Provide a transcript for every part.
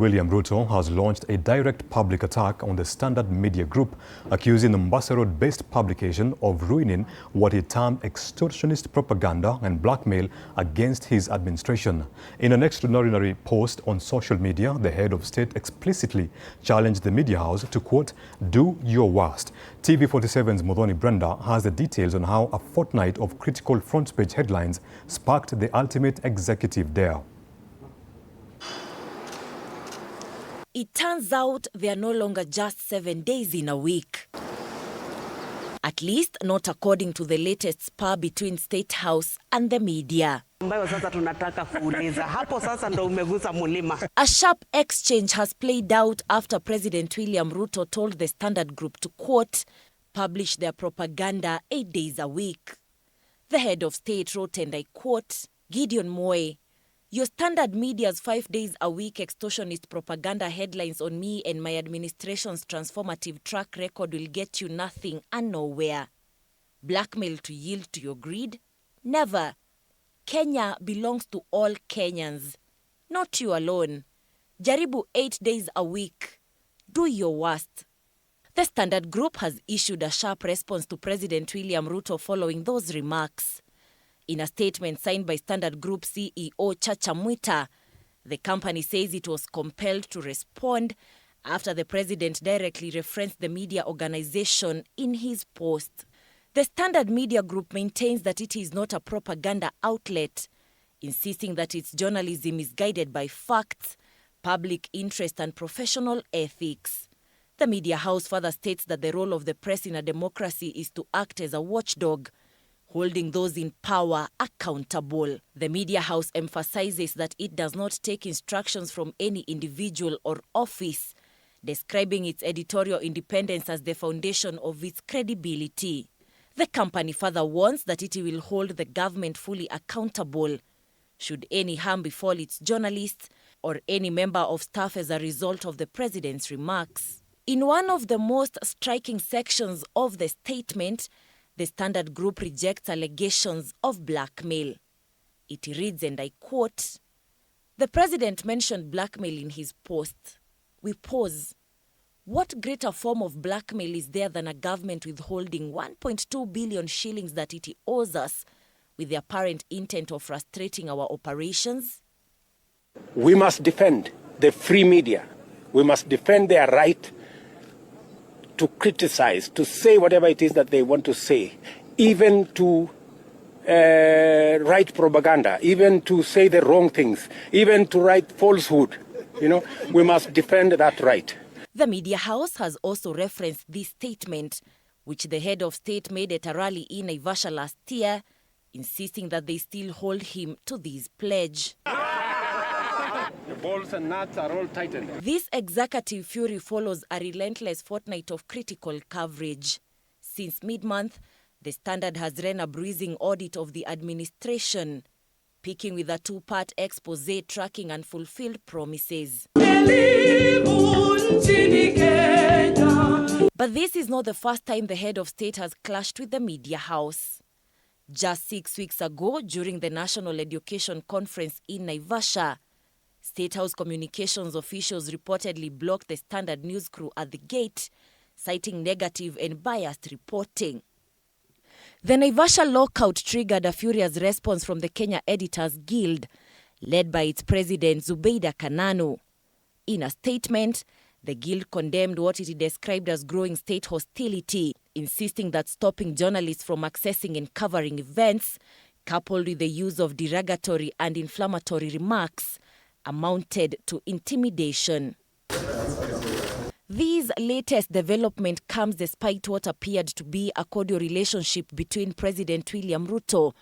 William Ruto has launched a direct public attack on the Standard Media Group, accusing the Mombasa Road-based publication of ruining what he termed extortionist propaganda and blackmail against his administration. In an extraordinary post on social media, the head of state explicitly challenged the media house to, quote, "do your worst." TV47's Muthoni Brenda has the details on how a fortnight of critical front-page headlines sparked the ultimate executive dare. It turns out they are no longer just 7 days in a week. At least not according to the latest spar between State House and the media. A sharp exchange has played out after President William Ruto told the Standard Group to, quote, publish their propaganda 8 days a week. The head of state wrote, and I quote, "Gideon Moi, your Standard Media's 5 days a week extortionist propaganda headlines on me and my administration's transformative track record will get you nothing and nowhere. Blackmail to yield to your greed? Never. Kenya belongs to all Kenyans, not you alone. Jaribu 8 days a week. Do your worst." The Standard Group has issued a sharp response to President William Ruto following those remarks. In a statement signed by Standard Group CEO Chacha Mwita, the company says it was compelled to respond after the president directly referenced the media organization in his post. The Standard Media Group maintains that it is not a propaganda outlet, insisting that its journalism is guided by facts, public interest, and professional ethics. The media house further states that the role of the press in a democracy is to act as a watchdog, holding those in power accountable. The media house emphasizes that it does not take instructions from any individual or office, describing its editorial independence as the foundation of its credibility. The company further warns that it will hold the government fully accountable should any harm befall its journalists or any member of staff as a result of the president's remarks. In one of the most striking sections of the statement, the Standard Group rejects allegations of blackmail. It reads, and I quote, "The president mentioned blackmail in his post. We pause. What greater form of blackmail is there than a government withholding 1.2 billion shillings that it owes us with the apparent intent of frustrating our operations?" We must defend the free media. We must defend their right to criticize, to say whatever it is that they want to say, even to write propaganda, even to say the wrong things, even to write falsehood. We must defend that right. The media house has also referenced this statement, which the head of state made at a rally in Naivasha last year, insisting that they still hold him to this pledge. The bolts and nuts are all tightened. This executive fury follows a relentless fortnight of critical coverage. Since mid-month, the Standard has run a bruising audit of the administration, picking with a two-part expose tracking unfulfilled promises. But this is not the first time the head of state has clashed with the media house. Just 6 weeks ago, during the National Education Conference in Naivasha, State House communications officials reportedly blocked the Standard news crew at the gate, citing negative and biased reporting. The Naivasha lockout triggered a furious response from the Kenya Editors Guild, led by its president Zubeida Kananu. In a statement, the guild condemned what it described as growing state hostility, insisting that stopping journalists from accessing and covering events, coupled with the use of derogatory and inflammatory remarks, amounted to intimidation. This latest development comes despite what appeared to be a cordial relationship between President William Ruto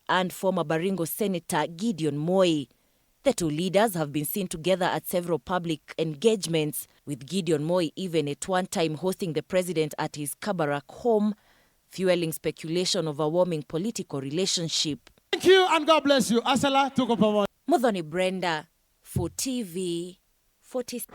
and former Baringo Senator Gideon Moi. The two leaders have been seen together at several public engagements, with Gideon Moi even at one time hosting the president at his Kabarak home, fueling speculation of a warming political relationship. Thank you and God bless you. Asala, tuko pamoja. Muthoni Brenda, for TV 40.